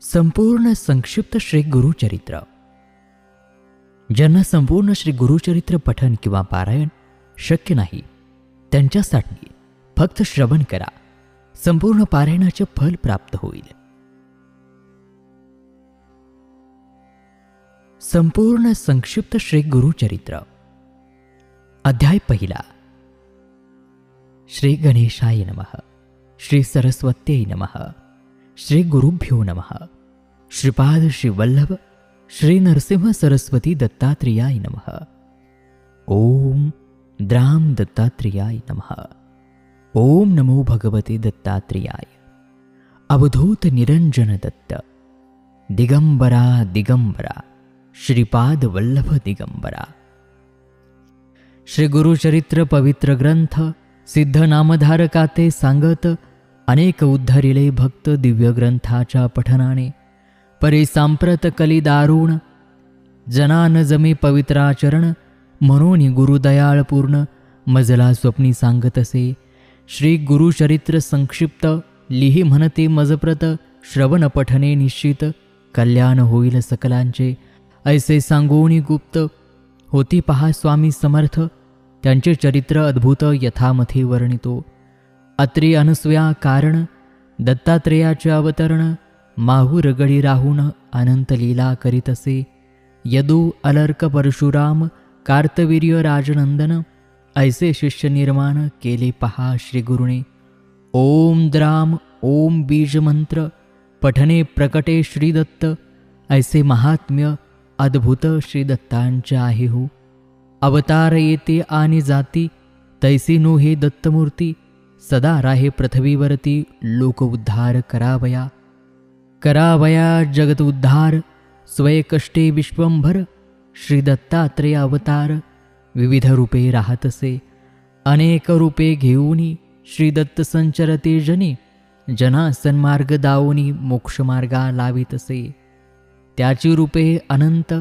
संपूर्ण संक्षिप्त श्री गुरुचरित्र. ज्यांना संपूर्ण श्री गुरुचरित्र पठन किंवा पारायण शक्य नाही त्यांच्यासाठी फक्त श्रवण करा, संपूर्ण पारायणाचे फल प्राप्त होईल. संपूर्ण संक्षिप्त श्री गुरुचरित्र. अध्याय पहिला. श्री गणेशाय नमः. श्री सरस्वत्यै नमः. श्री गुरुभ्यो नमः. श्रीपाद श्री वल्लभ श्री नरसिंह सरस्वती दत्तात्रेयाय नमः. ओम द्राम दत्तात्रेयाय नमः. ओम नमो भगवते दत्तात्रेयाय. अवधूत निरंजन दत्त दिगंबरा दिगंबरा श्रीपाद वल्लभ दिगंबरा. श्री गुरुचरित्र पवित्र ग्रंथ सिद्ध नामधारकाते सांगत अनेक उद्धरिले भक्त दिव्य ग्रंथाच्या पठनाने परिसांप्रत कली दारुण जनान जमे पवित्राचरण म्हणून गुरुदयाळपूर्ण मजला स्वप्नी सांगत असे. श्री गुरुचरित्र संक्षिप्त लिही म्हणते मजप्रत श्रवण पठने निश्चित कल्याण होईल सकलांचे. ऐसे सांगोनी गुप्त होती पहा स्वामी समर्थ, त्यांचे चरित्र अद्भुत यथामथी वर्णितो. अत्री अनुस्वया कारण दत्तात्रेयाचे अवतरण माहूर गडी राहून अनंत लीला करीत असे. यदू अलर्क परशुराम कार्तवीर्य राजनंदन ऐसे शिष्य निर्माण केले पहा श्री गुरुने. ओम द्राम ओम बीज मंत्र पठने प्रकटे श्री दत्त ऐसे महात्म्य अद्भुत श्री दत्तांचे आहे हो. अवतार येते आणि जाती तैसी नो हे दत्तमूर्ती. सदा राहे पृथ्वीवरती लोक उद्धार करावया. करावया जगत उद्धार स्वय कष्टे विश्वंभर. श्री दत्तात्रेय अवतार विविध रूपे राहतसे. अनेक रूपे घेऊनी श्री दत्त संचरते जनी. जना सन्मार्ग दावोनी मोक्षमार्गा लावितसे. त्याची रूपे अनंत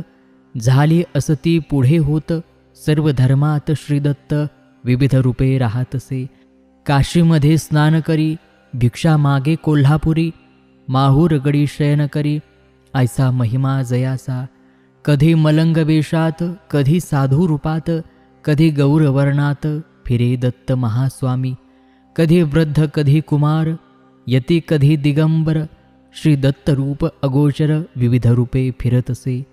झाली असती पुढे होत. सर्व धर्मात श्रीदत्त विविध रूपे राहतसे. काशीमध्ये स्नान करी भिक्षा मागे कोल्हापुरी. माहूर गडी शयन करी ऐसा महिमा जयासा. कधी मलंग वेशात कधी साधू रूपात कधी गौरवर्णात फिरे दत्त महास्वामी. कधी वृद्ध कधी कुमार यती कधी दिगंबर. श्री दत्त रूप अगोचर विविध रूपे फिरतसे.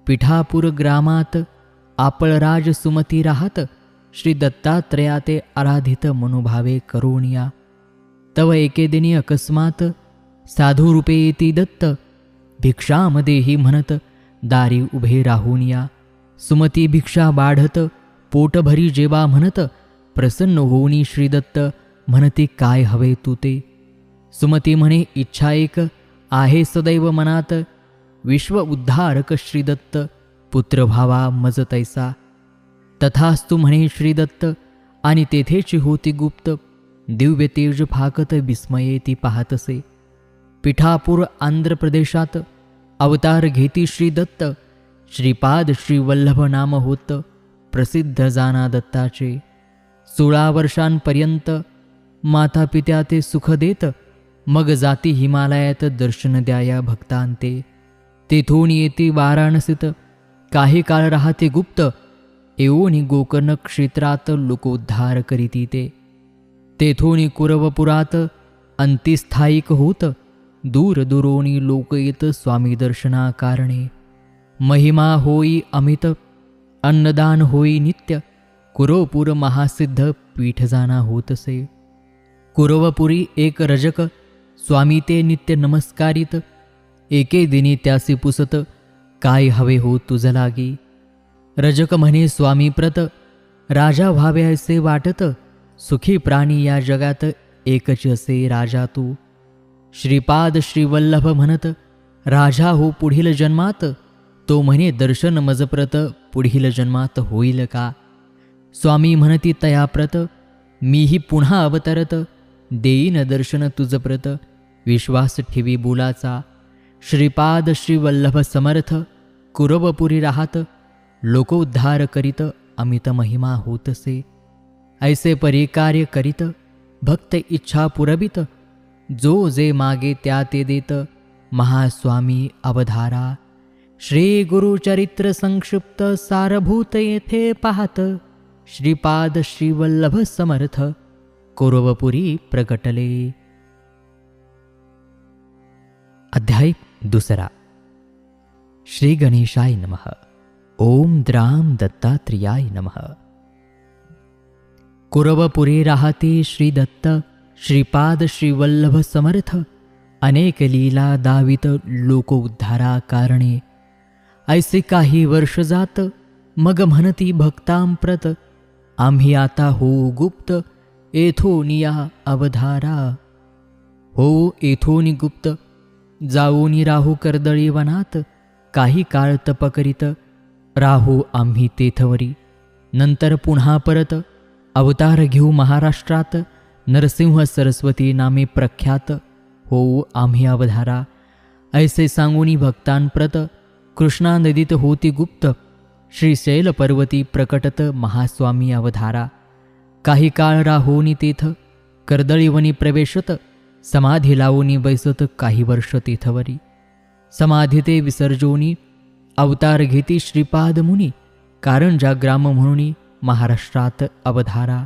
पिठापूर ग्रामात आपळराज सुमती राहत. श्री दत्तात्रेयाते आराधित मनोभावे करोनिया. तव एके दिनी अकस्मात साधू रूपे येती दत्त. भिक्षामदेही म्हणत दारी उभे राहुनिया. सुमती भिक्षा बाढत पोटभरी जेवा म्हणत. प्रसन्न होऊनी श्रीदत्त म्हणती काय हवे तू ते. सुमती म्हणे इच्छा एक आहे सदैव मनात. विश्व उद्धारक श्रीदत्त पुत्र भावा मज तैसा. तथास्तु म्हणे श्रीदत्त आणि तेथेची होती गुप्त. दिव्य तेज फाकत विस्मये ती पाहतसे. पिठापूर आंध्र प्रदेशात अवतार घेती श्रीदत्त. श्रीपाद श्री वल्लभ नाम होत प्रसिद्ध जाना दत्ताचे. 16 वर्षांपर्यंत माता पित्या ते सुख देत. मग जाती हिमालयात दर्शन द्याया भक्तांते. तेथून येती वाराणसीत काही काळ राहते गुप्त. एवोनी गोकर्ण क्षेत्रात लोकोद्धार करीती ते. तेथोनी कुरवपुरात अंतिस्थायिक होत. दूर दुरोनी लोक येत स्वामी दर्शना कारणे. महिमा होई अमित अन्नदान होई नित्य. कुरवपूर महासिद्ध पीठ जाना होतसे. कुरवपुरी एक रजक स्वामी ते नित्य नमस्कारित. एके दिनी त्यासी पुसत काय हवे हो तुझ लागी. रजक म्हणे स्वामी प्रत राजा व्हावे असे वाटत. सुखी प्राणी या जगात एकच असे राजा तू. श्रीपाद श्री वल्लभ म्हणत राजा हो पुढील जन्मात. तो म्हणे दर्शन मजप्रत पुढील जन्मात होईल का. स्वामी म्हणती तयाप्रत मीही पुन्हा अवतरत. देईन दर्शन तुझ प्रत विश्वास ठेवी बोलाचा. श्रीपाद श्री वल्लभ समर्थ कुरवपुरी राहत. लोकोद्धार करीत अमित महिमा होतसे. ऐसे परिकार्य करीत भक्त इच्छा पुरवित. जो जे मागे त्या ते देत. महास्वामी अवधारा. श्री गुरुचरित्र संक्षिप्त सारभूत येथे पाहत. श्रीपाद श्रीवल्लभ समर्थ कौरवपुरी प्रकटले. अध्याय 2. श्री गणेशाय नमः. ओम द्राम दत्तात्रेयाय नमः. कौरवपुरी राहते श्री दत्त श्रीपाद श्रीवल्लभ समर्थ. अनेक लीला दावित लोक उद्धारा कारणे. ऐसे काही वर्ष जात मग म्हणती भक्तांप्रत. आम्ही आता होऊ गुप्त येथोनिया अवधारा. हो येथोनी गुप्त जाऊनी राहू कर्दळी वनात. काही काळ तप करीत राहू आम्ही तेथवरी. नंतर पुन्हा परत अवतार घेऊ महाराष्ट्रात. नरसिंह सरस्वती नामे प्रख्यात होऊ आम्ही अवधारा. ऐसे सांगूनी भक्तांप्रत कृष्णा नदीत होती गुप्त. श्रीशैल पर्वती प्रकटत महास्वामी अवधारा. काही काळ राहोनी तेथ कर्दळीवनी प्रवेशत. समाधी लावूनी बैसत काही वर्ष तेथवरी. समाधी ते विसर्जोनी अवतार घेती श्रीपाद मुनी. कारंजा ग्राम म्हणून महाराष्ट्रात अवधारा.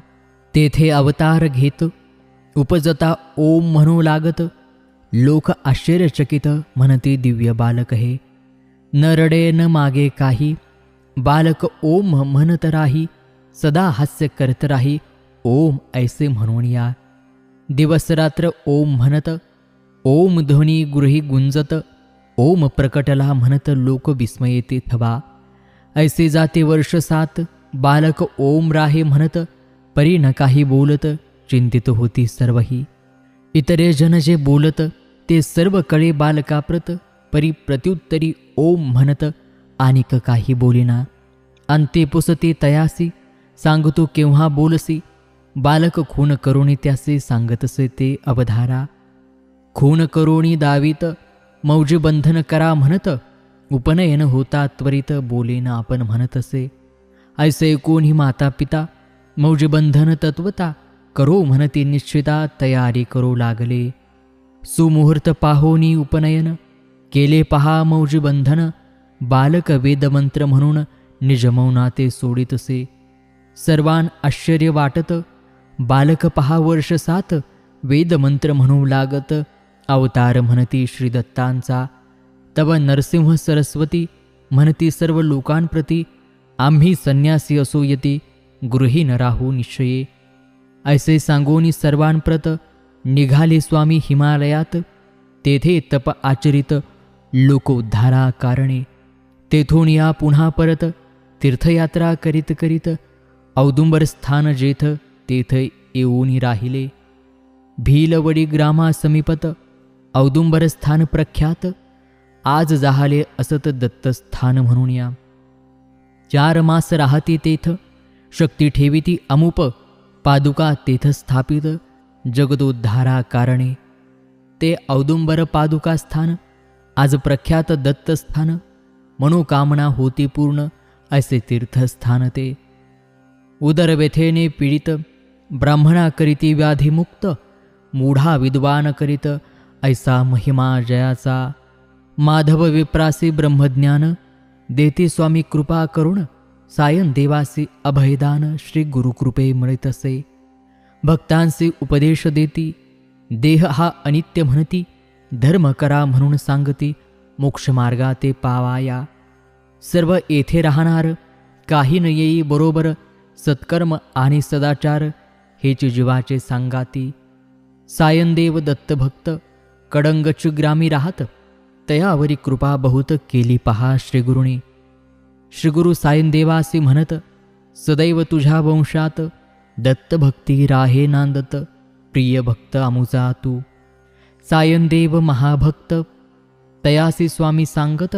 तेथे अवतार घेत उपजता ओम म्हणू लागत. लोक आश्चर्यचकित म्हणते दिव्य बालक हे. न रडे न मागे काही बालक ओम म्हणत राही. सदा हास्य करत राही ओम ऐसे म्हणून या. दिवस रात्र ओम म्हणत ओम ध्वनी गृही गुंजत. ओम प्रकटला म्हणत लोक विस्मयेते थवा. ऐसे जाते वर्ष 7 बालक ओम राहे म्हणत. परी न काही बोलत चिंतित होती सर्वही. इतरे जन जे बोलत ते सर्व कळे बालकाप्रत. परी प्रत्युत्तरी ओम म्हणत आणिक काही बोलिना. अंते पुसते तयासी सांगतो केव्हा बोलसी. बालक खून करोनी त्यासे सांगतसे ते अवधारा. खून करोनी दावीत मौजी बंधन करा म्हणत. उपनयन होता त्वरित बोलेन आपण म्हणतसे. ऐसे कोणी माता पिता मौजी बंधन तत्वता. करो म्हणते निश्चिता तयारी करो लागले. सुमुहूर्त पाहोनी उपनयन केले पहा मौजी बंधन. बालक वेदमंत्र म्हणून निजमौना ते सोडितसे. सर्वान आश्चर्य वाटत बालक पहा वर्ष 7 वेदमंत्र म्हणू लागत. अवतार म्हणती श्रीदत्तांचा. तव नरसिंह सरस्वती म्हणती सर्व लोकांप्रती. आम्ही संन्यासी असो यती गृही न राहू निश्चये. ऐसे सांगोनी सर्वांप्रत निघाले स्वामी हिमालयात. तेथे तप आचरित लोक उद्धारा कारणे. तेथून या पुन्हा परत तीर्थयात्रा करीत करीत औदुंबर स्थान जेथ तेथ येऊनी राहिले. भीलवडी ग्रामा समीपत औदुंबर स्थान प्रख्यात. आज जाहले असत दत्तस्थान म्हणून या. 4 मास राहती तेथ शक्ती ठेविती अमुप. पादुका तेथ स्थापित जगदोद्धारा कारणे. ते औदुंबर पादुका स्थान आज प्रख्यात दत्तस्थान. मनोकामना होती पूर्ण ऐसे तीर्थस्थान ते. उदरव्यथेने पीडित ब्राह्मणा करीती व्याधिमुक्त. मूढा विद्वान करीत ऐसा महिमा जयाचा. माधव विप्रासी ब्रह्मज्ञान देती स्वामी कृपा करुण. सायन देवासी अभयदान श्री गुरुकृपे मिळतसे. भक्तांसी उपदेश देती. देह हा अनित्य म्हणती. धर्म करा म्हणून सांगती. मोक्षमार्गा ते पावाया. सर्व येथे राहणार काही न येई बरोबर. सत्कर्म आणि सदाचार हेच जीवाचे सांगाती. सायनदेव दत्तभक्त कडंगच ग्रामी राहत. तयावरी कृपा बहुत केली पहा श्रीगुरुनी. श्रीगुरु सायनदेवासी म्हणत सदैव तुझ्या वंशात. दत्तभक्ती राहे नांदत प्रिय भक्त आमुचा तू. सायनदेव महाभक्त तयासी स्वामी सांगत.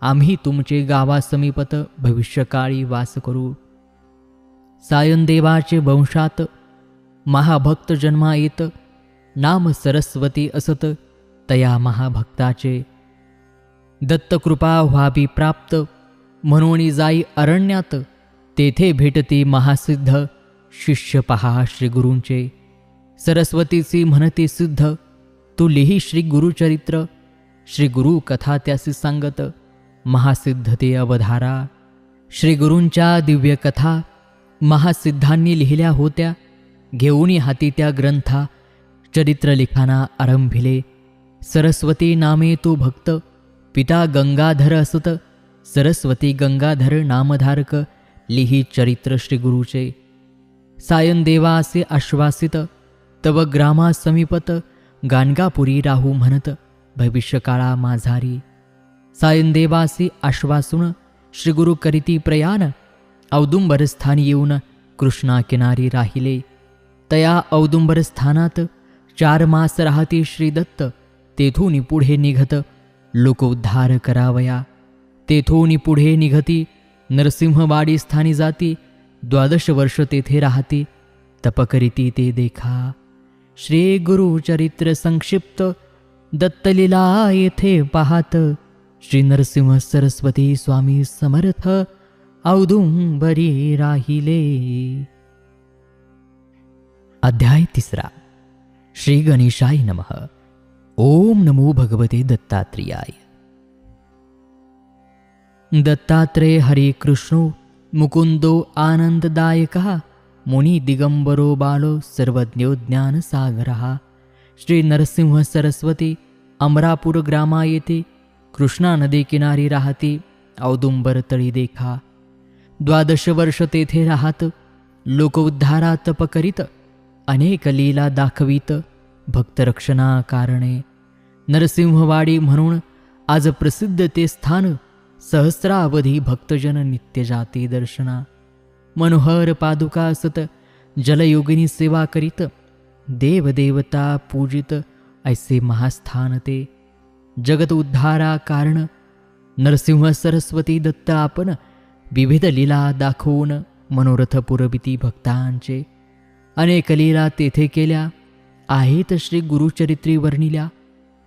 आम्ही तुमचे गावा समीपत भविष्यकाळी वास करू. सायनदेवाचे वंशात महाभक्त जन्मा येत. नाम सरस्वती असत तया महाभक्ताचे. दत्तकृपा व्हावी प्राप्त म्हणून जाई अरण्यात. तेथे भेटती महासिद्ध शिष्य पहा श्रीगुरूंचे. सरस्वतीची म्हणती सिद्ध तू लिही श्री गुरुचरित्र. श्री गुरु कथा त्यासी सांगत, महासिद्ध ते अवधारा. श्री गुरूंच्या दिव्य कथा महासिद्धांनी लिहिल्या होत्या. घेऊनी हाती त्या ग्रंथा चरित्र लिखाना आरंभिले. सरस्वती नामे तो भक्त, पिता गंगाधर असत. सरस्वती गंगाधर नामधारक, लिही चरित्र श्री गुरुचे. सायन देवासे आश्वासित, तव ग्रामा समीपत. गाणगापुरी राहू म्हणत, भविष्यकाळा माझारी. सायन देवासी आश्वासून, श्री गुरु करीती प्रयाण. औदुंबर स्थानी येऊन कृष्णा किनारी राहिले. तया औदुंबर स्थानात 4 मास राहती श्री दत्त. तेथून पुढे निघत लोकोद्धार करावया. तेथून पुढे निघती नरसिंहवाडी स्थानी जाती. 12 वर्ष तेथे राहती, तप करीती ते देखा. श्री गुरु चरित्र संक्षिप्त, दत्तलीला येथे पाहात. श्री नरसिंह सरस्वती स्वामी समर्थ, औदुंबरी राहिले. अध्याय 3. श्री गणेशाय नमः. ओम नमो भगवते दत्तात्रेयाय. दत्तात्रेय हरे कृष्णो मुकुंदो आनंददायकः. मुनी दिगंबरो बालो सर्वज्ञो ज्ञान सागरः. श्री नरसिंह सरस्वती अमरापूर ग्रामा येथे कृष्णा नदी किनारी राहती. औदुंबर तळी देखा. 12 वर्ष तेथे राहत. लोकोद्धारा तप करीत. अनेक लीला दाखवीत. भक्तरक्षणा कारणे नरसिंहवाडी म्हणून आज प्रसिद्ध ते स्थान. सहस्रावधी भक्तजन नित्य जाती दर्शना. मनोहर पादुका असत. जलयोगिनी सेवा करीत. देवदेवता पूजित. ऐसे महास्थान ते. जगत उद्धारा कारण नरसिंह सरस्वती दत्त आपण विविध लीला दाखवून मनोरथ पुरविती भक्तांचे. अनेक लीला तेथे केल्या आहेत श्री गुरुचरित्री वर्णिल्या.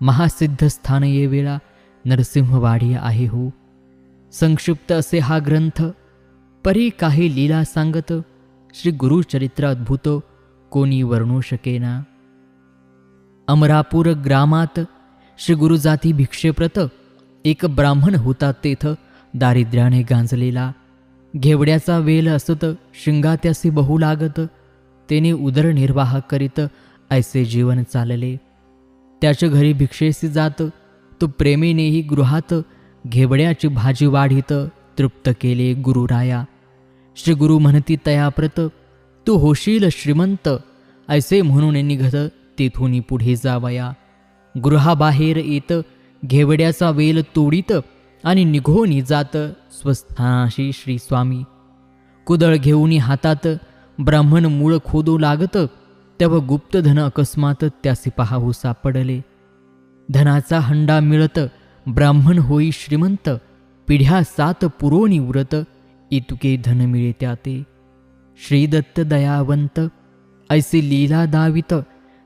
महासिद्ध स्थान ये वेळा नरसिंहवाडी आहे हो. संक्षिप्त असे हा ग्रंथ. परी काही लीला सांगत. श्री गुरुचरित्र अद्भुत कोणी वर्णू शकेना. अमरापूर ग्रामात श्री गुरु जाती भिक्षेप्रत. एक ब्राह्मण होता तेथ दारिद्र्याने गांजलेला. घेवड्याचा वेल असत. शिंगा त्यासी बहु लागत. तेने उदरनिर्वाह करीत ऐसे जीवन चालले. त्याच्या घरी भिक्षेसी जात. तो प्रेमीनेही गृहात घेवड्याची भाजी वाढीत तृप्त केले गुरुराया. श्री गुरु म्हणती तयाप्रत, तू होशील श्रीमंत. ऐसे म्हणून निघत तेथून पुढे जावया. गृहाबाहेर येत घेवड्याचा वेल तोडीत आणि निघोनी जात स्वस्थानाशी श्री स्वामी. कुदळ घेऊन हातात ब्राह्मण मूळ खोदू लागत. तेव्हा गुप्तधन अकस्मात त्यासी पाहावू सापडले. धनाचा हंडा मिळत ब्राह्मण होई श्रीमंत. पिढ्या 7 पुरोनी उरत इतुके धन मिळे त्याते. श्रीदत्त दयावंत ऐसे लीला दावित.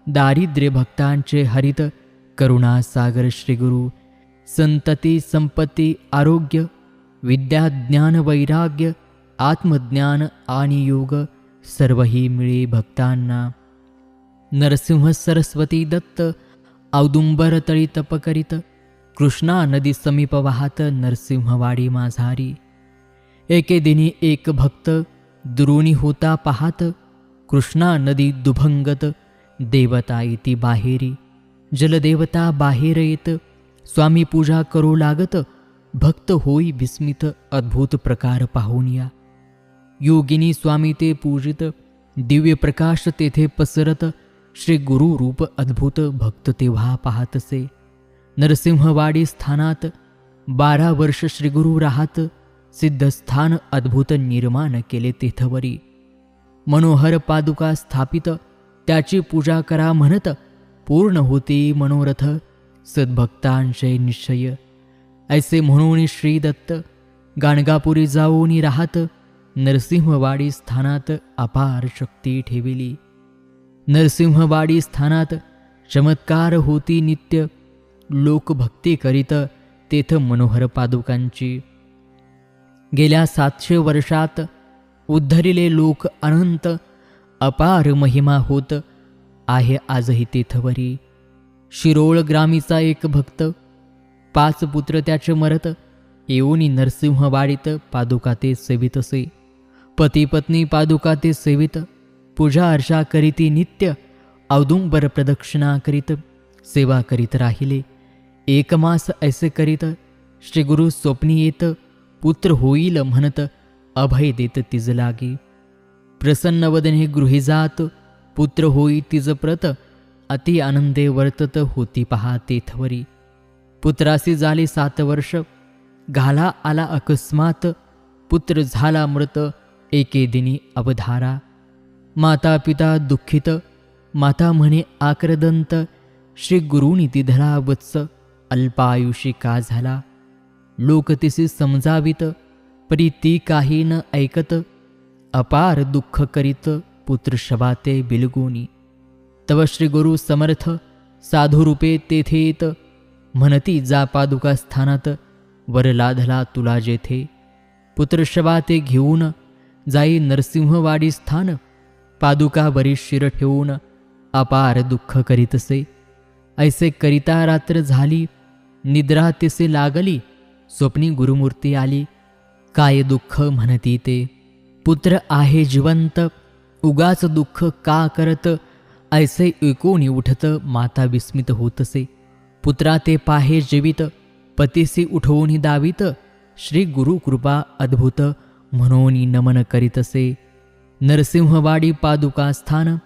दारिद्र्य भक्तांचे हरित करुणा सागर श्रीगुरु. संतती संपत्ती आरोग्य विद्या ज्ञान वैराग्य आत्मज्ञान आणि योग सर्वही मिळे भक्तांना. नरसिंह सरस्वती दत्त औदुंबर तळी तप करीत. कृष्णा नदी समीप वाहत नरसिंहवाडी माझारी. एके दिनी एक भक्त दुरुनी होता पाहात. कृष्णा नदी दुभंगत देवता येती बाहेरी. जलदेवता बाहेर येत स्वामी पूजा करू लागत. भक्त होई विस्मित अद्भुत प्रकार पाहून या. योगिनी स्वामी ते पूजित. दिव्य प्रकाश तेथे पसरत. श्री गुरु रूप अद्भुत भक्त तेव्हा पाहतसे. नरसिंहवाडी स्थानात 12 वर्ष श्रीगुरु राहत. सिद्धस्थान अद्भुत निर्माण केले तेथवरी. मनोहर पादुका स्थापित. त्याची पूजा करा म्हणत पूर्ण होती मनोरथ सद्भक्तांचे निश्चय. ऐसे म्हणून श्री दत्त गाणगापुरी जाऊन राहत. नरसिंहवाडी स्थानात अपार शक्ती ठेविली. नरसिंहवाडी स्थानात चमत्कार होती नित्य. लोक भक्ती करीत तेथ मनोहर पादुकांची. गेल्या 700 वर्षात उद्धरिले लोक अनंत. अपार महिमा होत आहे आजही तेथवरी. शिरोळ ग्रामीचा एक भक्त 5 पुत्र त्याचे मरत, येऊनी नरसिंहवाडीत पादुका ते सेवितसे. पती पत्नी पादुका ते सेवित, पूजा अर्चा करीती नित्य, औदुंबर प्रदक्षिणा करीत सेवा करीत राहिले. 1 मास ऐसे करीत श्री गुरु स्वप्नी येत, पुत्र होईल म्हणत अभय देत तिज लागी. प्रसन्न वदने गृही जात, पुत्र होई तिज प्रत, अति आनंदे वर्तत होती पहा तेथवरी. पुत्रासी झाली 7 वर्ष, घाला आला अकस्मात, पुत्र झाला मृत एके दिनी अवधारा. माता पिता दुःखित, माता म्हणे आक्रदंत, श्री गुरुनी ती धरा वत्स, अल्पायुषी का झाला. लोक तिसी समजावित, परी ती काही न ऐकत, अपार दुःख करीत पुत्र शवाते बिलगुनी. तव श्री गुरु समर्थ साधू रूपे तेथे येत, म्हणती जा पादुका स्थानात, वर लाधला तुला जेथे. पुत्र शवाते घेऊन जाई नरसिंहवाडी स्थान, पादुका वरी शिर ठेवून अपार दुःख करीतसे. ऐसे करिता रात्र झाली, निद्रा तिसे लागली, स्वप्नी गुरुमूर्ती आली, काय दुःख म्हणती ते. पुत्र आहे जिवंत, उगाच दुःख का करत, ऐसे ऐकून उठत माता विस्मित होतसे. पुत्रा ते पाहे जीवित, पतीसी उठवून दावित, श्री गुरु कृपा अद्भुत म्हणून नमन करीतसे. नरसिंहवाडी पादुका स्थान,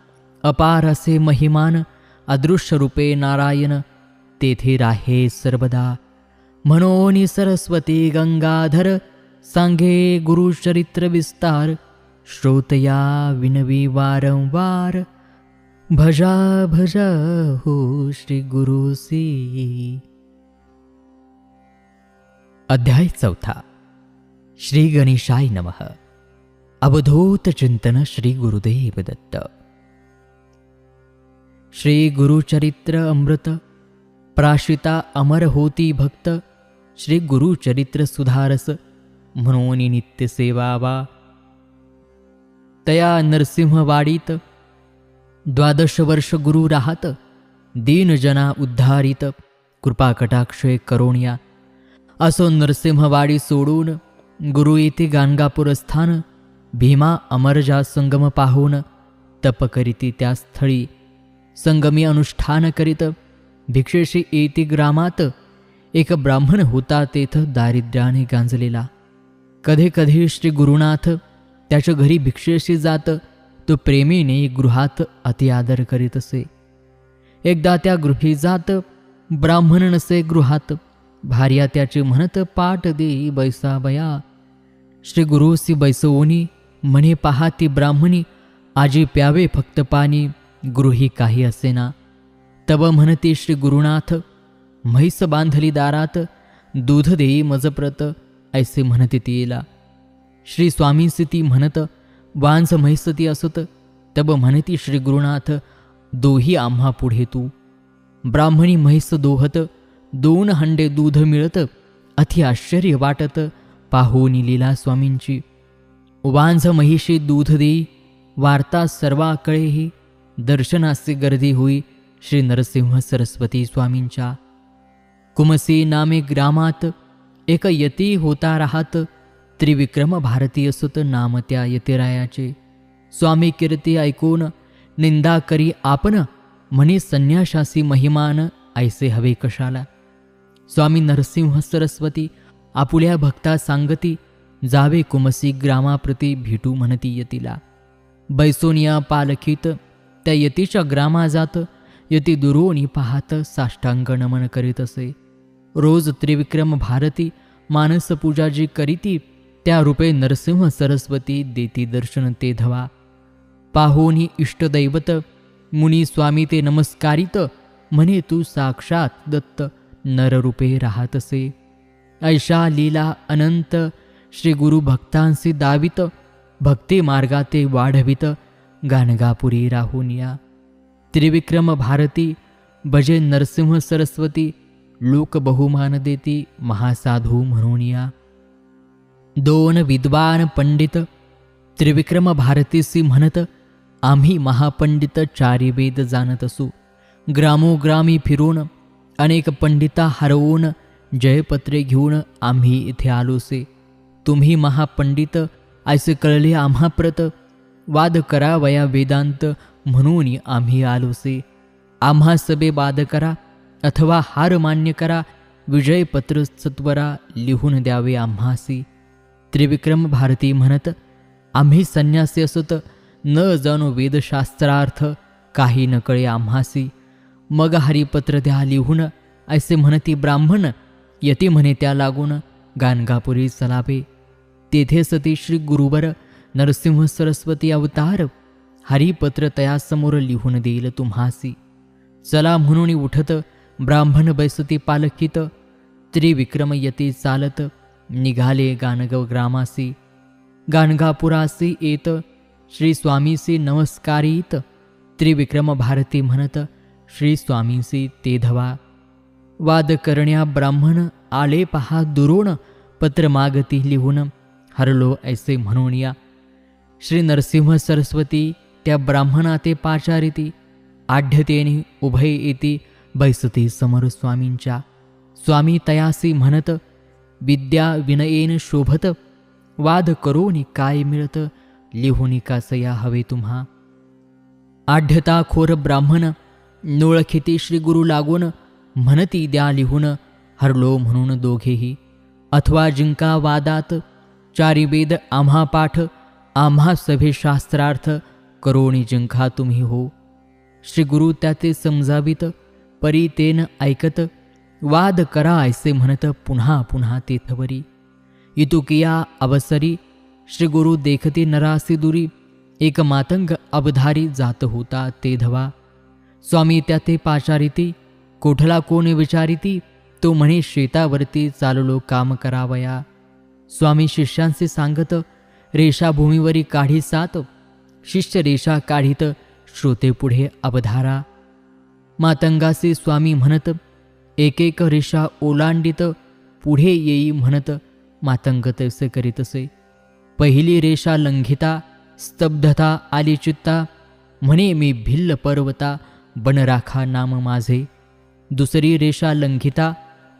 अपार असे महिमान, अदृश्य रूपे नारायण तेथे राहे सर्वदा. म्हणून सरस्वती गंगाधर, सांगे गुरु चरित्र विस्तार, श्रोतया विनवी वारंवार, भजा भजा हो श्री गुरुसी. अध्याय 4. श्री गणेशाय नमः. अवधूत चिंतन श्री गुरुदेव दत्त. श्री गुरुचरित्र अमृत, प्राशिता अमर होती भक्त, श्री गुरुचरित्र सुधारस, म्हणून नित्य सेवावा. तया नरसिंहवाडीत 12 वर्ष गुरु राहत, दीनजना उद्धारित, कृपा कटाक्षय करोनिया. असो नरसिंहवाडी सोडून गुरु येथे गाणगापूर स्थान, भीमा अमरजा संगम पाहून तप करीती त्या स्थळी. संगमी अनुष्ठान करीत भिक्षेशी येती ग्रामात, एक ब्राह्मण होता तेथ दारिद्र्याने गांजलेला. कधी कधी श्री गुरुनाथ त्याच्या घरी भिक्षेशी जात, तो प्रेमीने गृहात अति आदर करीत असे. एकदा त्या गृही जात, ब्राह्मण नसे गृहात, भार्या त्याचे म्हणत पाठ देई बैसावया. श्री गुरुसी बैसवोनी म्हणे पहा ती ब्राह्मणी, आजी प्यावे फक्त पाणी, गृही काही असेना. तब म्हणती श्री गुरुनाथ, म्हैस बांधली दारात, दूध देई मजप्रत, ऐसे म्हणते तिला. श्री स्वामींसी ती म्हणत, वांझ म्हैस ती असत. तब म्हणती श्री गुरुनाथ, दोही आम्हा पुढे तू. ब्राह्मणी म्हैस दोहत, 2 हंडे दूध मिळत, अति आश्चर्य वाटत पाहूनी लीला स्वामींची. वांझ महिषी दूध देई, वार्ता सर्वा कळेही, दर्शनासी गर्दी होई श्री नरसिंह सरस्वती स्वामींच्या. कुमसी नामे ग्रामात एक यती होता राहत, त्रिविक्रम भारती असुत नाम त्या यतिरायाचे. स्वामी कीर्ती ऐकून निंदा करी आपण, म्हणे संन्याशासी महिमान, ऐसे हवे कशाला. स्वामी नरसिंह सरस्वती आपुल्या भक्ता सांगती, जावे कुमसी ग्रामाप्रती भेटू म्हणती यतीला. बैसोनिया पालखीत त्या यतीच्या ग्रामा जात, यती दुरोनी पाहत साष्टांग नमन करीत असे. रोज त्रिविक्रम भारती मानस पूजा जी करीती, त्या रूपे नरसिंह सरस्वती देती दर्शन ते धवा. पाहोनी इष्टदैवत मुनी स्वामी ते नमस्कारित, म्हणे तू साक्षात दत्त नररूपे राहतसे. ऐशा लीला अनंत श्री गुरु भक्तांसी दावित, भक्ती मार्गाते वाढवित, गाणगापुरी राहुनिया. त्रिविक्रम भारती भजे नरसिंह सरस्वती, लोक बहुमान देती महासाधू म्हणूनिया. 2 विद्वान पंडित त्रिविक्रम भारतीसी म्हणत, आम्ही महापंडित 4 वेद जाणत असू. ग्रामोग्रामी फिरून अनेक पंडिता हरवून जयपत्रे घेऊन आम्ही इथे आलोसे. तुम्ही महापंडित ऐसे कळले आम्हा प्रत. वाद करावया वेदांत म्हणून आम्ही आलोसे. आम्हा सबे वाद करा अथवा हार मान्य करा. विजयपत्र सत्वरा लिहून द्यावे आम्हासी. त्रिविक्रम भारती म्हणत, आम्ही संन्यासी असत न जाणो वेदशास्त्रार्थ. काही न कळे आम्हासी. मग हरिपत्र द्या लिहून ऐसे म्हणती ब्राह्मण. यती म्हणे त्या लागून गाणगापुरी चलावे. तेथे सती श्री गुरुवर नरसिंह सरस्वती अवतार. हरिपत्र तयासमोर लिहून देईल तुम्हासी. चला म्हणून उठत ब्राह्मण बैसती पालखीत. त्रिविक्रम यती चालत निघाले गाणगाव ग्रामासी. गाणगापुरासी येत श्री स्वामीसी नमस्कारित. त्रिविक्रम भारती म्हणत श्री स्वामीसी ते धवा. वाद करण्या ब्राह्मण आले पहा दुरोण. पत्र मागती लिहून हरलो ऐसे म्हणून या. श्री नरसिंह सरस्वती त्या ब्राह्मणा ते पाचारिती. आढ्यतेने उभय येती बैसती समोर स्वामींच्या. स्वामी तयासी म्हणत, विद्या विनयेन शोभत. वाद करोनी काय मिळत लिहून कासया हवे तुम्हा. आढ्यता खोर ब्राह्मण नोळखिती श्री गुरु लागून. म्हणती द्या लिहून हरलो म्हणून दोघेही. अथवा जिंका वादात चारी वेद आम्हा पाठ. आम्हा सभे शास्त्रार्थ करोणी जिंका तुम्ही हो. श्री गुरु त्याचे समजावित परी तेन ऐकत. वाद करा ऐसे म्हणत पुन्हा पुन्हा तेथवरी. इतुकिया अवसरी श्री गुरु देखती नरासी दुरी. एक मातंग अवधारी जात होता ते धवा. स्वामी त्याते पाचारिती. कोठला कोण विचारिती. तो म्हणे शेतावरती चाललो काम करावया. स्वामी शिष्यांचे सांगत रेषाभूमीवरी काढी सात. शिष्य रेषा काढीत श्रोते पुढे अवधारा. मातंगासे स्वामी म्हणत एक एक रेषा ओलांडित. पुढे येई म्हणत मातंग तैसे करीतसे. पहिली रेषा लंघिता स्तब्धता आली चित्ता. म्हणे मी भिल्ल पर्वता बन राखा नाम माझे. दुसरी रेषा लंघिता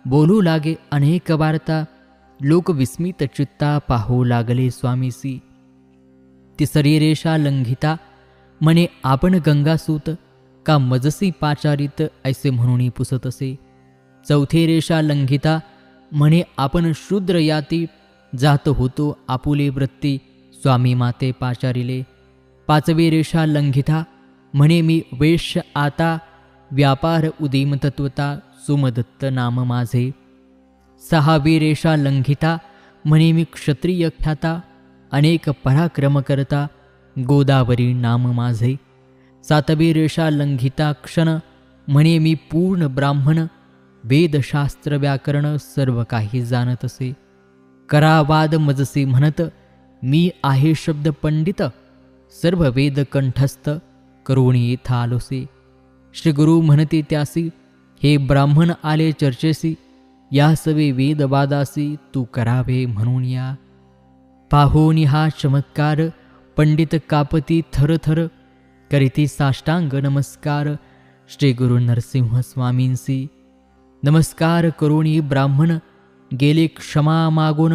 बोलू लागे अनेक वार्ता. लोक विस्मित चित्ता पाहू लागले स्वामीसी. तिसरी रेषा लंघिता म्हणे आपण गंगासूत का मजसी पाचारित ऐसे म्हणून पुसत असे. चौथी रेषा लंघिता म्हणे आपण शूद्र याती जात होतो आपुले वृत्ती स्वामी माते पाचारिले. पाचवी रेषा लंघिता म्हणे मी वेश्य आता व्यापार उदीम तत्वता सुमदत्त नाम माझे. सहावी रेषा लंघिता म्हणे मी क्षत्रिय ख्याता अनेक पराक्रम करता गोदावरी नाम माझे. सातवी रेषा लंघिता क्षण म्हणे मी पूर्ण ब्राह्मण वेदशास्त्र व्याकरण सर्व काही जाणत असे. करावाद मजसी म्हणत मी आहे शब्द पंडित सर्व वेद कंठस्थ करुणी येथा आलोसे. श्री गुरु म्हणते त्यासी हे ब्राह्मण आले चर्चेसी. या सवे वेदवादासी तू करावे म्हणून या. पाहोनी हा चमत्कार पंडित कापती थरथर. करीती साष्टांग नमस्कार श्री गुरु नरसिंह स्वामींसी. नमस्कार करुणी ब्राह्मण गेले क्षमा मागून.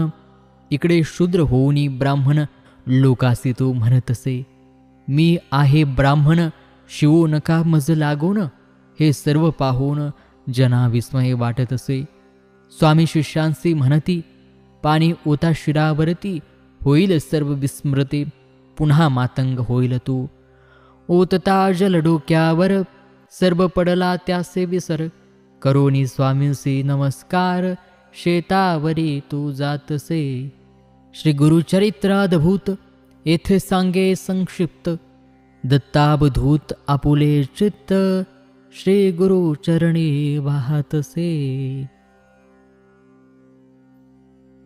इकडे शूद्र होऊनी ब्राह्मण लोकासी तू म्हणतसे. मी आहे ब्राह्मण शिवो नका मज लागून. हे सर्व पाहून जना विस्मय वाटत असे. स्वामी शिष्यांसी म्हणती पाणी ओता शिरावरती होईल सर्व विस्मृती. पुन्हा मातंग होईल तू. ओतता जल डोक्यावर सर्व पडला त्यासे विसर. करोनी स्वामींसी नमस्कार शेतावरी तू जातसे. श्री गुरुचरित्राद्भूत येथे सांगे संक्षिप्त. दत्तावधूत आपुले चित्त श्री गुरु चरणी वाहतसे.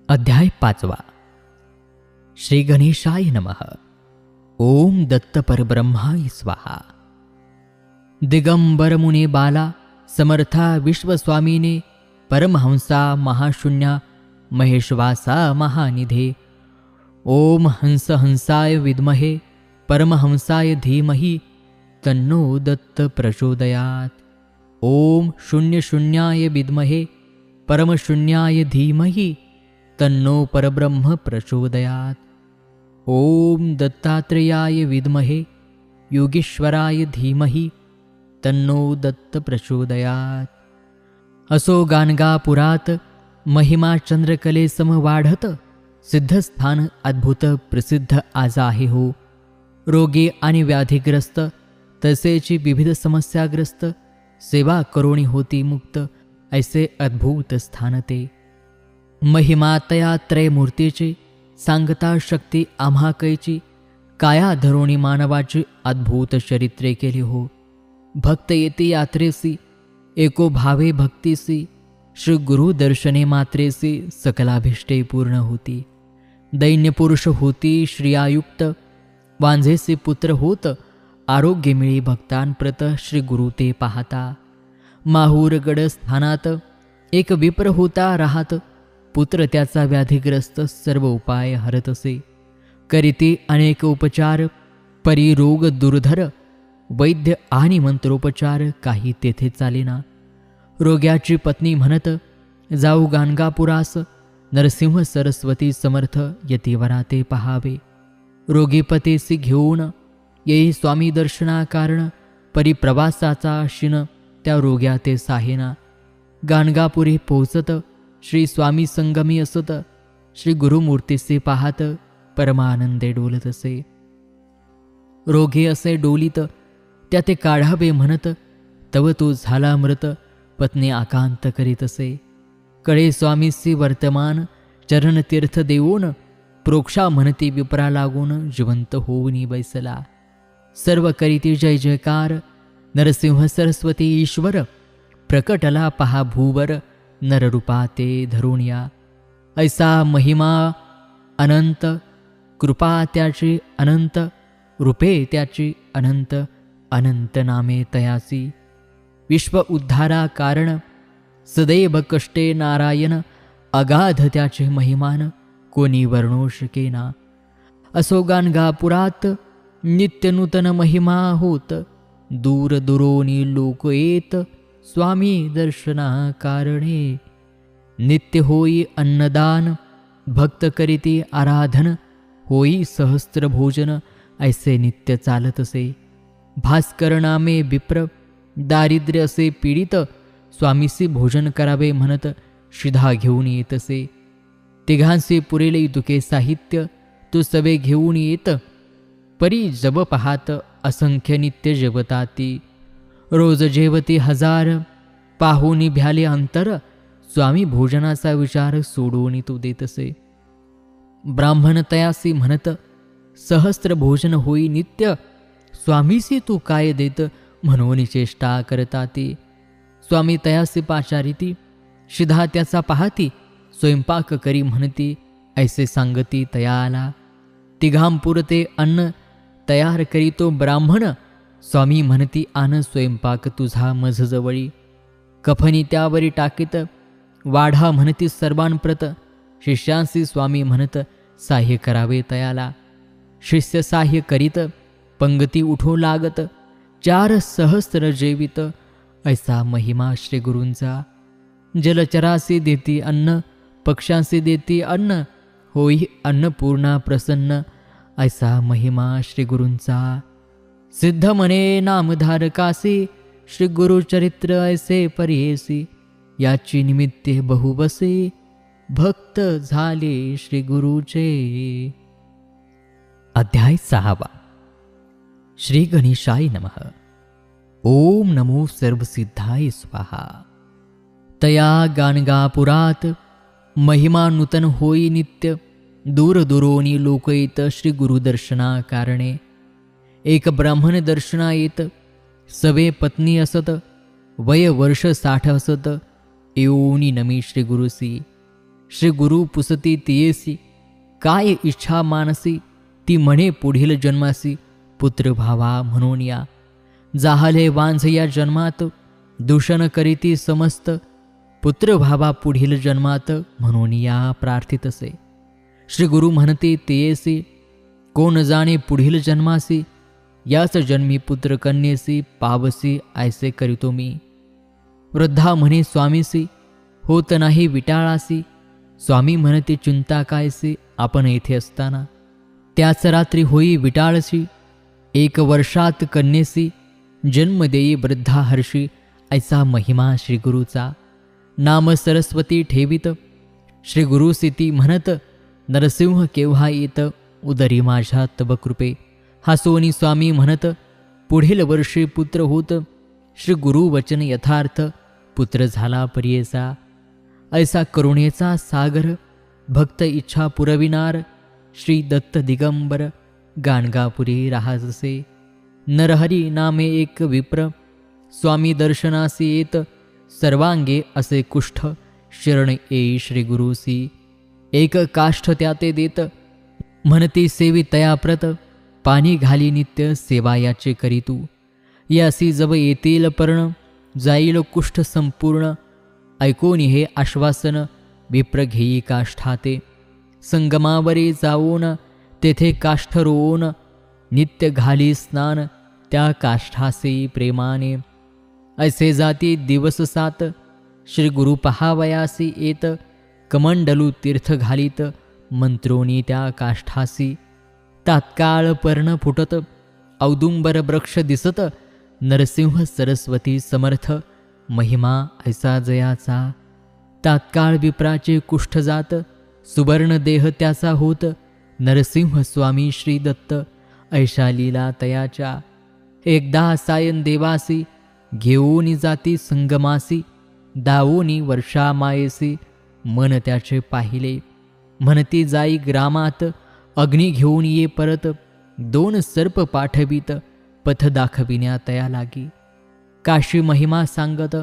अध्याय 5. श्री गणेशाय नमः. ओम दत्त परब्रह्माय स्वाहा. दिगंबर मुने बाला समर्था विश्वस्वामीने. परमहंसा महाशून्या महेशवासा महानिधे. ओम हंस हंसाय विद्महे परमहंसाय धीमहि तन्नो दत्त प्रचोदयात्. ओम शून्य शून्याय विद्महे परमशून्याय धीमहि तन्नो परब्रह्म प्रचोदयात्। ओम दत्तात्रेयाय विद्महे योगेश्वराय धीमहि तन्नो दत्त प्रचोदयात्। असो गाणगापुरात महिमा चंद्रकले सम वाढत, सिद्धस्थान अद्भुत प्रसिद्ध आज आहे हो। रोगी आणि व्याधिग्रस्त तसेच विविध समस्याग्रस्त सेवा करोणी होती मुक्त, ऐसे अद्भुत स्थान ते। महिमा तया त्रयमूर्तीची सांगता शक्ती आम्हा कैची, काया धरोणी मानवाची अद्भुत चरित्रे केली हो। भक्त येते यात्रेसी एको भावे भक्तीसी, श्री गुरु दर्शने मात्रेसी सकलाभिष्टे पूर्ण होती। दैन्य पुरुष होती श्रियायुक्त, वांझेसे पुत्र होत आरोग्य मिळी भक्तांप्रत श्री गुरु ते पाहता। माहूरगड स्थानात एक विप्र होता राहत, पुत्र त्याचा व्याधिग्रस्त सर्व उपाय हरत असे। करीती अनेक उपचार परी रोग दुर्धर, वैद्य आणि मंत्रोपचार काही तेथे चालेना। रोग्याची पत्नी म्हणत जाऊ गाणगापुरास, नरसिंह सरस्वती समर्थ यतिवरा ते पहावे। रोगीपतीसी घेऊन येई स्वामी दर्शना कारण, परिप्रवासाचा शिन त्या रोग्या ते साहेना। गाणगापुरी पोचत श्री स्वामी संगमी असत, श्री गुरुमूर्तीसे पाहत परमानंदे डोलत असे। रोगी असे डोलीत त्या ते काढावे म्हणत, तव तो झाला मृत पत्नी आकांत करीत असे। कडे स्वामीसी वर्तमान चरण तीर्थ देऊन, प्रोक्षा म्हणती विप्रा लागून जिवंत होऊनी बैसला। सर्व करीती जय जयकार नरसिंह सरस्वती ईश्वर, प्रकटला पहा भूवर नररूपा ते धरुणिया। ऐसा महिमा अनंत, कृपा त्याची अनंत, रूपे त्याची अनंत, अनंत नामे तयासी। विश्व उद्धारा कारण सदैव कष्टे नारायण, अगाध त्याचे महिमान कोणी वर्णो शकेना। असो गाणगापुरात नित्य नूतन महिमा होत, दूर दुरोनी लोक येत स्वामी दर्शना कारणे। नित्य होई अन्नदान भक्त करीती आराधन, होई सहस्त्र भोजन ऐसे नित्य चालत असे। भास्कर नामे विप्र दारिद्र्य असे पीडित, स्वामीसी भोजन करावे म्हणत शिधा घेऊन येत असे। तिघांचे पुरेले दुखे साहित्य तो सवे घेऊन येत, परी जब पाहात असंख्य नित्य जेवताती। रोज जेवती हजार पाहुनी भ्याले अंतर, स्वामी भोजनाचा विचार सोडून तो देत असे। ब्राह्मण तयासी म्हणत सहस्त्र भोजन होई नित्य, स्वामीसी तू काय देत म्हणून चेष्टा करताती। स्वामी तयासी पाचारिती शिधा त्याचा पाहती, स्वयंपाक करी म्हणती ऐसे सांगती तयाला। तिघांपुरते अन्न तयार करीतो ब्राह्मण, स्वामी म्हणती आन स्वयंपाक तुझा मजजवळी। कफनी त्यावरी टाकीत वाढा म्हणती सर्वांप्रत, शिष्यांसी स्वामी म्हणत साह्य करावे तयाला। शिष्य साह्य करीत पंगती उठो लागत, 4 सहस्त्र जेवित ऐसा महिमा श्री गुरूंचा। जलचरासी देती अन्न, पक्ष्यांसी देती अन्न, होई अन्नपूर्णा प्रसन्न ऐसा महिमा श्री गुरूंचा। सिद्ध म्हणे नामधारकासी, श्री गुरुचरित्र ऐसे परियेसी। याची निमित्ते बहुवसे, भक्त झाले श्री गुरुचे। अध्याय 6 श्री गणेशाय नमः। ओम नमो सर्वसिद्धाय स्वाहा। तया गाणगापुरात महिमा नूतन होई नित्य, दूर दुरोनी लोक येत श्री गुरुदर्शना कारणे। एक ब्राह्मण दर्शना येत, सवे पत्नी असत, वय वर्ष 60 असत, येऊनी नमी श्री गुरुसी। श्री गुरु पुसती तियेसी, काय इच्छा मानसी, ती म्हणे पुढील जन्मासी पुत्र भावा म्हणून या। जाहले वांझ या जन्मात, दूषण करीती समस्त, पुत्र भावा पुढील जन्मात म्हणून या प्रार्थित असे। श्री गुरु म्हणते तेयेसी, कोण जाणे पुढील जन्मासी, याच जन्मी पुत्र कन्येसी पावसी ऐसे करीतो मी। वृद्धा म्हणे स्वामीसी, होत नाही विटाळासी. स्वामी म्हणते चिंता कायसे आपण येथे असताना. त्याच रात्री होई विटाळशी, 1 वर्षात कन्येसी. जन्म देई वृद्धा हर्षी, ऐसा महिमा श्री गुरुचा. नाम सरस्वती ठेवित, श्री गुरुसिती म्हणत. नरसिंह केव्हा येत, उदरी माझ्या तब कृपे. हसोनी स्वामी म्हणत, पुढील वर्षी पुत्र होत. श्री गुरु वचन यथार्थ, पुत्र झाला प्रियेचा. ऐसा करुणेचा सागर, भक्त इच्छा पुरविनार. श्री दत्त दिगंबर, गाणगापुरी राहाजसे. नरहरी नामे एक विप्र, स्वामी दर्शनासी येत. सर्वांगे असे कुष्ठ, शरण येई श्री गुरुसी. एक काष्ठ त्याते देत, म्हणती सेवी तयाप्रत. पाणी घाली नित्य, सेवा याचे करीतू. यासी जब येतील पर्ण, जाईल कुष्ठ संपूर्ण. ऐकोनी हे आश्वासन, विप्र घेई काष्ठाते. संगमावरी जाऊन, तेथे काष्ठ रोवून. नित्य घाली स्नान, त्या काष्ठासे प्रेमाने. ऐसे जाती दिवस 7, श्री गुरु पहावयासी येत. कमंडलू तीर्थ घालीत, मंत्रोनी त्या काष्ठासी. तात्काळ पर्ण फुटत, औदुंबर वृक्ष दिसत. नरसिंह सरस्वती समर्थ, महिमा ऐसा जयाचा. तात्काळ विप्राचे कुष्ठ जात, सुवर्ण देह त्याचा होत. नरसिंह स्वामी श्री दत्त, ऐशा लीला तयाच्या. एकदा सायन देवासी, घेऊनी जाती संगमासी. दावोनी वर्षा मायेसी, मन त्याचे पाहिले. म्हणती जाई ग्रामात, अग्नी घेऊन ये परत. 2 सर्प पाठवित, पथ दाखविण्या तया लागी. काशी महिमा सांगत,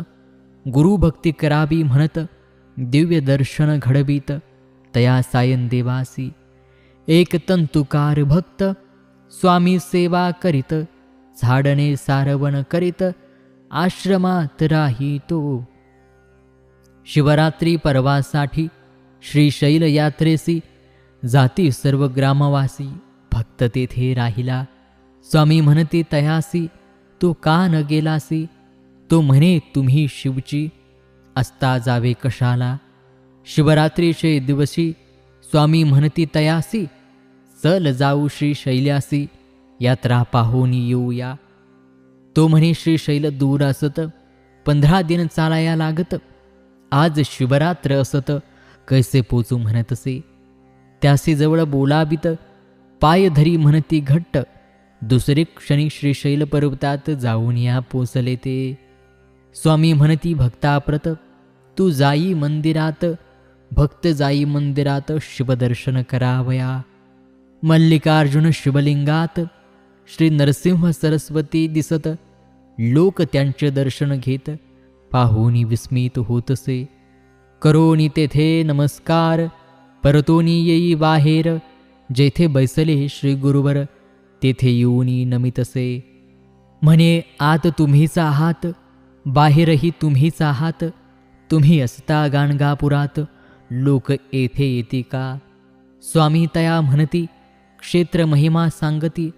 गुरुभक्ती करावी म्हणत. दिव्य दर्शन घडवीत, तया सायन देवासी. एक तंतुकार भक्त, स्वामी सेवा करीत. झाडणे सारवण करीत, आश्रमात राही तो. शिवरात्री पर्वासाठी, श्रीशैल यात्रेसी. जाती सर्व ग्रामवासी, भक्त तेथे राहिला. स्वामी म्हणते तयासी, तो का न गेलासी. तो म्हणे तुम्ही शिवची, असता जावे कशाला. शिवरात्रीचे दिवशी, स्वामी म्हणती तयासी. चल जाऊ श्रीशैल्यासी, यात्रा पाहून येऊया. तो म्हणे श्रीशैल दूर असत, 15 दिन चालाया लागत. आज शिवरात्र असत, कैसे पोचू म्हणतसे. त्यासी जवळ बोलावित, पाय धरी म्हणती घट्ट. दुसरे क्षणी श्रीशैल पर्वतात जाऊन या पोचले ते. स्वामी म्हणती भक्ताप्रत, तू जाई मंदिरात. भक्त जाई मंदिरात, शिवदर्शन करावया. मल्लिकार्जुन शिवलिंगात, श्री नरसिंह सरस्वती दिसत. लोक त्यांचे दर्शन घेत, पाहूनी विस्मित होतसे. करोनी तेथे नमस्कार, परतोनी येई बाहेर. जेथे बैसले श्री गुरुवर, तेथे येऊनी नमितसे. म्हणे आत तुम्हीच आहात, बाहेरही तुम्हीच आहात. तुम्ही असता गाणगापुरात, लोक येथे येती का. स्वामी तया म्हणती, क्षेत्र महिमा सांगती.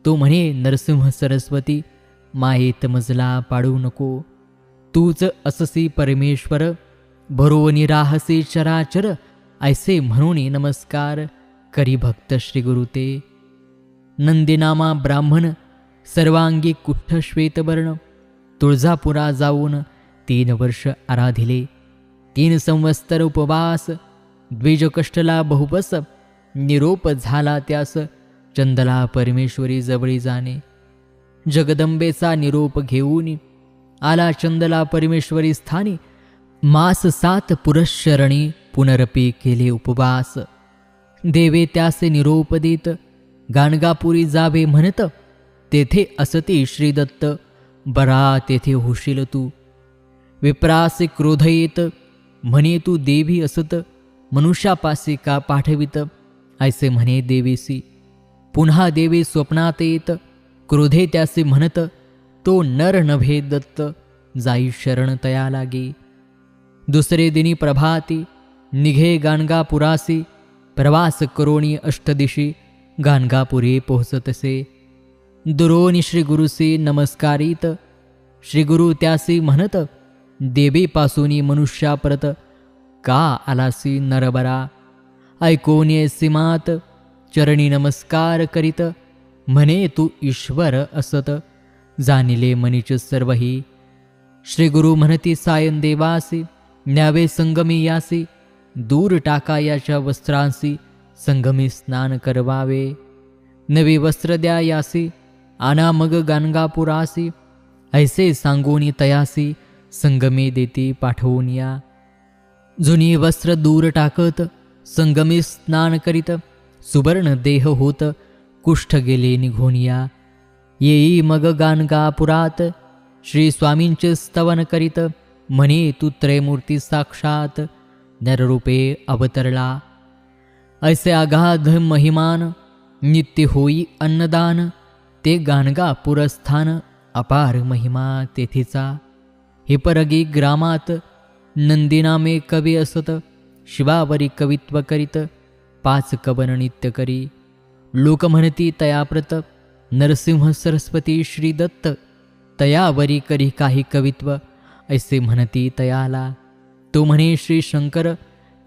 तो म्हणे नरसिंह सरस्वती, मायेत मजला पाडू नको. तूच अससी परमेश्वर, भरोवनी राहसे चराचर. ऐसे म्हणून नमस्कार, करी भक्त श्री गुरु ते. नंदीनामा ब्राह्मण, सर्वांगी कुष्ठ श्वेतवर्ण. तुळजापुरा जाऊन 3 वर्ष आराधिले. 3 संवत्सर उपवास, द्विजकष्टला बहुबस. निरोप झाला त्यास, चंदला परमेश्वरी जवळी जाणे. जगदंबेचा निरोप घेऊन, आला चंदला परमेश्वरी स्थानी. मास 7 पुरश्चरणी, पुनरपी केले उपवास. देवे त्यासे निरोप देत, गाणगापुरी जावे म्हणत. तेथे असती श्रीदत्त, बरा तेथे होशील तू. विप्रासे क्रोध येत, म्हणे तू देवी असत. मनुष्यापासी का पाठवित, ऐसे म्हणे देवीसी. पुन्हा देवी स्वप्नात येत, क्रोधे त्यासे म्हणत. तो नर नभे दत्त, जाई शरण तया लागी. दुसरे दिनी प्रभाती, निघे गाणगापुरासी. प्रवास करोणी अष्टदिशी, गाणगापुरी पोहोचतसे. दुरोनी श्री गुरुसी नमस्कारित. श्री गुरु त्यासी म्हणत, देवीपासूनी मनुष्या परत. का आलासी नरबरा. ऐकून येसी मात चरणी नमस्कार करीत, म्हणे तू ईश्वर असत, जाणिले मनीच सर्वही. श्री गुरु म्हणती सायन देवासी, न्यावे संगमी यासी, दूर टाका याच्या वस्त्रांसी, संगमी स्नान करवावे. नवी वस्त्र द्या यासी, आना मग गाणगापुरासी, ऐसे सांगून तयासी, संगमी देती पाठवून या. जुनी वस्त्र दूर टाकत, संगमी स्नान करीत, सुवर्ण देह होत, कुष्ठ गेले निघून या. येई मग गाणगापुरात, श्री स्वामींचे स्तवन करीत, म्हणे तू त्रयमूर्ती साक्षात, नररूपे अवतरला. ऐसे अगाध महिमान, नित्य होई अन्नदान, ते गाणगापुरस्थान, अपार महिमा तेथीचा. हे परगी ग्रामात, नंदीनामे कवी असत, शिवावरी कवित्व करीत, 5 कवन नित्य करी. लोक म्हणती तयाप्रत, नरसिंह सरस्वती श्री दत्त, तयावरी करी काही कवित्व, ऐसे म्हणती तयाला. तो म्हणे श्री शंकर,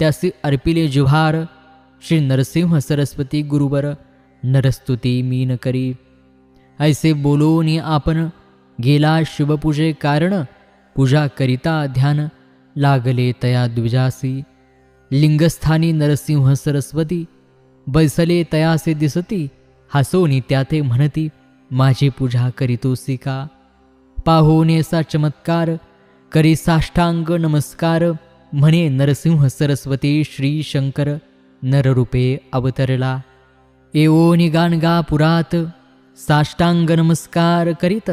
त्यासी अर्पिले जिव्हार, श्री नरसिंह सरस्वती गुरुवर, नरस्तुती मीन करी. ऐसे बोलून आपण, गेला शिवपूजे कारण, पूजा करिता ध्यान, लागले तया द्विजासी. लिंगस्थानी नरसिंह सरस्वती, बैसले तयासे दिसती, हसोनी त्याते म्हणती, माझी पूजा करीतोसी का. पाहोनेसा चमत्कार, करी साष्टांग नमस्कार, म्हणे नरसिंह सरस्वती श्री शंकर, नररूपे अवतरला. येओनी गाणगापुरात, साष्टांग नमस्कार करीत,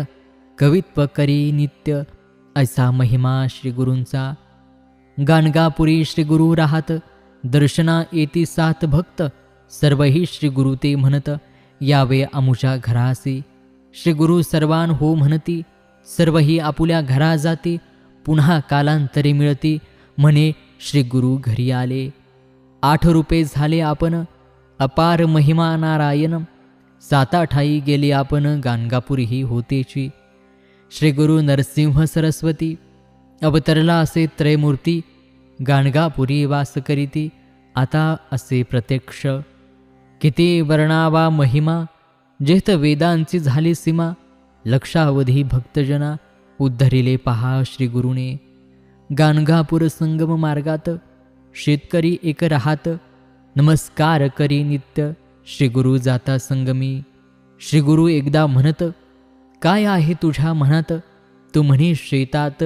कवित्व करी नित्य, ऐसा महिमा श्री गुरूंचा. गाणगापुरी श्री गुरु राहत, दर्शना येती 7 भक्त, सर्वही श्री गुरु ते म्हणत, यावे आमुच्या घरासी. श्री गुरु सर्वान हो म्हणती, सर्वही आपुल्या घरा जाती, पुन्हा कालांतरी मिळती, म्हणे श्री गुरु घरी आले. 8 रूपे झाले आपण, अपार महिमा नारायण, 7 ठाई गेली आपण, गाणगापुरी ही होतेची. श्री गुरु नरसिंह सरस्वती, अवतरला असे त्रयमूर्ती, गाणगापुरी वास करीती, आता असे प्रत्यक्ष. किती वर्णावा महिमा, जेथ वेदांची झाली सीमा, लक्षावधी भक्तजना, उद्धरिले पहा श्री गुरुने. गाणगापूर संगम मार्गात, शेतकरी एक राहात, नमस्कार करी नित्य, श्री गुरु जाता संगमी. श्री गुरु एकदा म्हणत, काय आहे तुझ्या मनात, तू म्हणे शेतात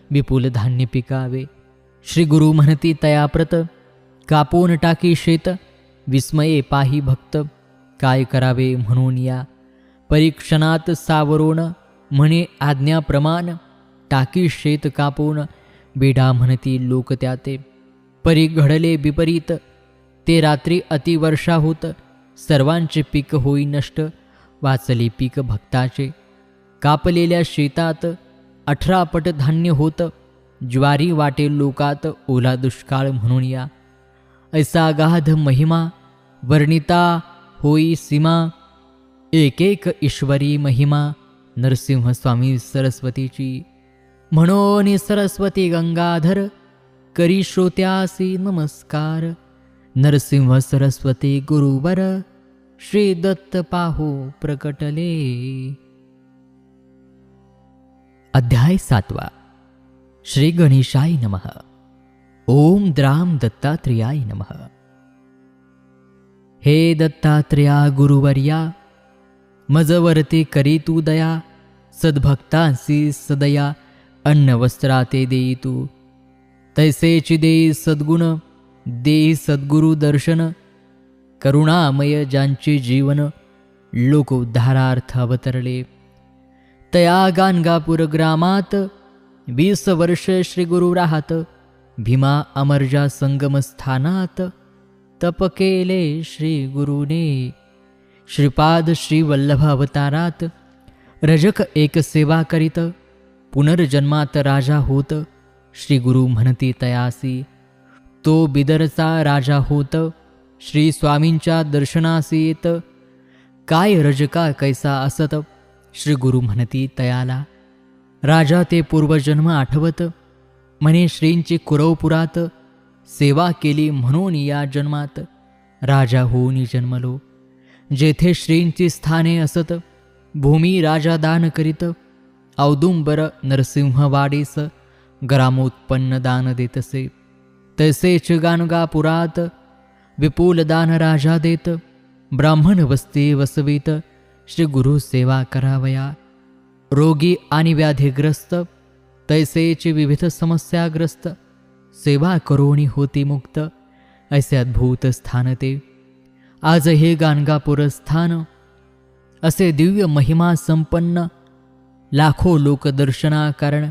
विपुल धान्य पिकावे. श्री गुरु म्हणती तयाप्रत, कापून टाकी शेत, विस्मये पाही भक्त, काय करावे म्हणून या. परीक्षणात सावरोण, म्हणे आज्ञाप्रमाण, टाकी शेत कापून, बेडा म्हणती लोक त्याते. परी घडले विपरीत, ते रात्री अतिवर्षा होत, सर्वांचे पीक होई नष्ट, वाचले पीक भक्ताचे. कापलेल्या शेतात 18 पट धान्य होत, ज्वारी वाटे लोकात, ओला दुष्काळ म्हणून या. ऐसा अगाध महिमा, वर्णिता होई सीमा, एक एक ईश्वरी महिमा, नरसिंह स्वामी सरस्वतीची. म्हणून सरस्वती गंगाधर, करी श्रोत्यासी नमस्कार, नरसिंह सरस्वती गुरुवर, श्री दत्त पाहो प्रकटले. अध्याय 7. श्री गणेशाय नमः. ओम द्राम दत्तात्रेयाय नमः. हे दत्तात्रेया गुरुवर्या, मजवरती करी तू दया, सद्भक्तांसी सदया, अन्न वस्त्राते देई तू. तैसेची देई सद्गुण, देई सद्गुरु दर्शन, करुणामय ज्यांचे जीवन, लोक उद्धारार्थ अवतरले. तया गाणगापूर ग्रामात, 20 वर्ष श्री गुरु राहत, भीमा अमरजा संगमस्थानात, तप केले श्री गुरुने. श्रीपाद श्री वल्लभ अवतारात, रजक एक सेवा करीत, पुनर्जन्मात राजा होत, श्री गुरु म्हणती तयासी. तो बिदरचा राजा होत, श्री स्वामींच्या दर्शनासी येत, काय रजका कैसा असत, श्री गुरु म्हणती तयाला. राजा ते पूर्वजन्म आठवत, म्हणे श्रींची कुरवपुरात, सेवा केली म्हणून या जन्मात राजा होऊन जन्मलो. जेथे श्रींची स्थाने असत, भूमी राजा दान करीत. औदुंबर नरसिंहवाडीस ग्रामोत्पन्न दान देतसे. तैसेच गाणगापुरात विपुल दान राजा देत. ब्राह्मण वस्ती वसवीत श्री गुरु सेवा करावया. रोगी आणि व्याधीग्रस्त तैसेच विविध समस्याग्रस्त सेवा करोणी होती मुक्त. ऐसे अद्भुत स्थान ते आज हे गाणगापूर स्थान. असे दिव्य महिमा संपन्न लाखो लोक दर्शना कारण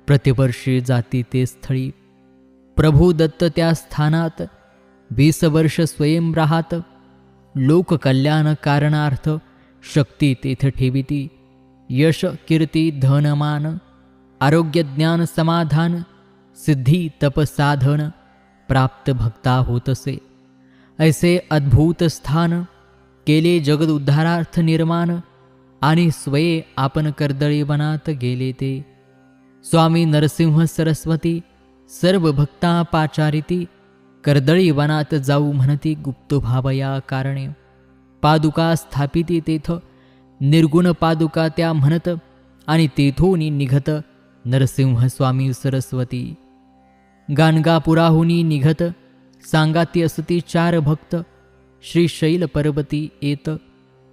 प्रतिवर्षी जाती ते स्थळी. प्रभू दत्त त्या स्थानात 20 वर्ष स्वयं राहात. लोककल्याण कारणार्थ शक्ती तेथे ठेविती. यश कीर्ती धनमान आरोग्य ज्ञान समाधान सिद्धी तप साधन प्राप्त भक्ता होतसे. ऐसे अद्भुत स्थान केले जगद उद्धारार्थ निर्माण. आणि स्वये आपण कर्दळी वनात गेले ते. स्वामी नरसिंह सरस्वती सर्व भक्ता पाचारिती. कर्दळी वनात जाऊ म्हणती गुप्त भावया कारणे. पादुका स्थापिती तेथ निर्गुण पादुका त्या म्हणत. आणि तेथून निघत नरसिंह स्वामी सरस्वती. गाणगापुराहुनी निघत सांगाती असती 4 भक्त. श्रीशैल पर्वती येत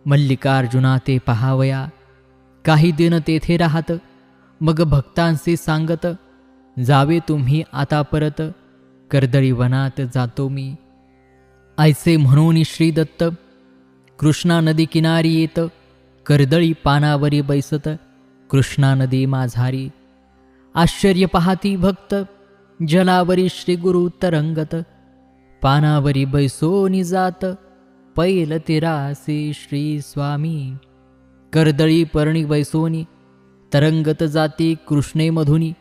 मल्लिकार्जुना ते पहावया. काही दिन तेथे राहत मग भक्तांशी सांगत. जावे तुम्ही आता परत कर्दळी वनात जातो मी. ऐसे म्हणून श्री दत्त कृष्णा नदी किनारी येत. कर्दळी पानावरी बैसत कृष्णा नदी माझारी. आश्चर्य पाहाती भक्त जलावरी श्री गुरु तरंगत. पानावरी बैसोनी जात पैल तिरासी श्री स्वामी. कर्दळी पर्णी बैसोनी तरंगत जाती कृष्णे मधुनी.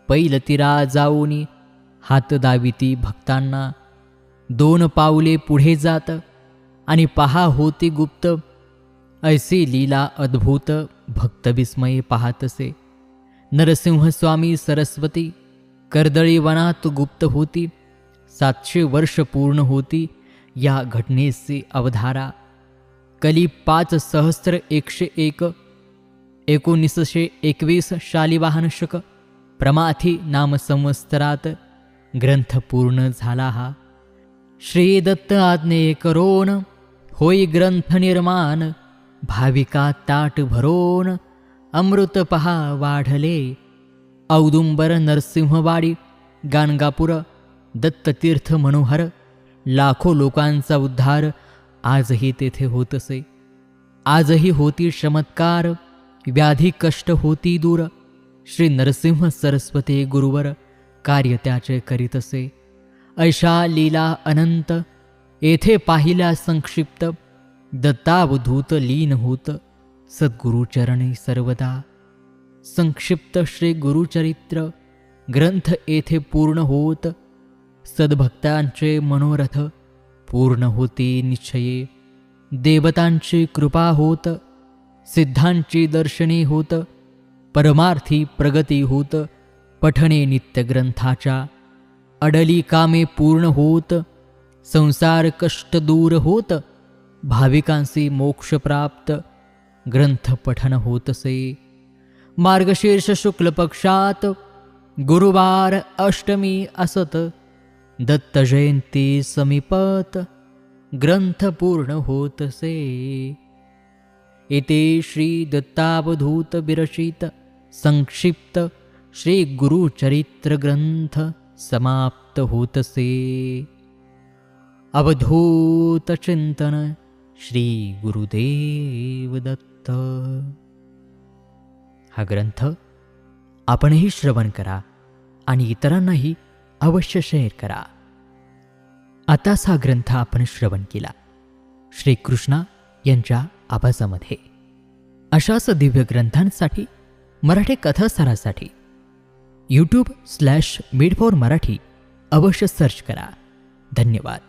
पैल तिरा जाऊनी हात दाविती भक्तांना. 2 पावले पुढे जात आणि पहा होती गुप्त. ऐसी लीला अद्भुत भक्त विस्मये पाहतसे. नरसिंह स्वामी सरस्वती कर्दळी वनात गुप्त होती. 700 वर्ष पूर्ण होती या घटनेचे अवधारा. कली 5,101 1921 शालिवाहन शक प्रमाथी नाम संवत्सरात ग्रंथ पूर्ण झाला हा. श्री दत्त आज्ञे करोन होई ग्रंथ निर्माण. भाविका ताट भरोन अमृत पहा वाढले. औदुंबर नरसिंहवाडी गाणगापूर दत्ततीर्थ मनोहर. लाखो लोकांचा उद्धार आजही तेथे होतसे. आजही होती चमत्कार व्याधी कष्ट होती दूर. श्री नरसिंह सरस्वती गुरुवर कार्य त्याचे करीतसे. ऐशा लीला अनंत येथे पाहिल्या संक्षिप्त. दत्तावधूत लीन होत सद्गुरुचरणी सर्वदा. संक्षिप्त श्री गुरुचरित्र ग्रंथ येथे पूर्ण होत. सद्भक्तांचे मनोरथ पूर्ण होती निश्चये. देवतांची कृपा होत सिद्धांची दर्शने होत. परमार्थी प्रगती होत पठणे नित्य ग्रंथाच्या. अडली कामे पूर्ण होत संसार कष्ट दूर होत. भाविकांसी मोक्ष प्राप्त ग्रंथ पठन होतसे. मार्गशीर्ष शुक्ल पक्षात गुरुवार अष्टमी असत. दत्त जयंती समीपत ग्रंथ पूर्ण होतसे. येथे श्री दत्तावधूत विरचित संक्षिप्त श्री गुरुचरित्र ग्रंथ समाप्त होतसे. अवधूत चिंतन श्री गुरुदेव दत्त. हा ग्रंथ आपणही श्रवण करा आणि इतरांनाही अवश्य शेअर करा. आताच हा ग्रंथ आपण श्रवण केला श्रीकृष्णा यांच्या आवाजामध्ये. अशाच Divya ग्रंथांसाठी Marathi कथासारासाठी YouTube/Made for Marathi अवश्य सर्च करा. धन्यवाद.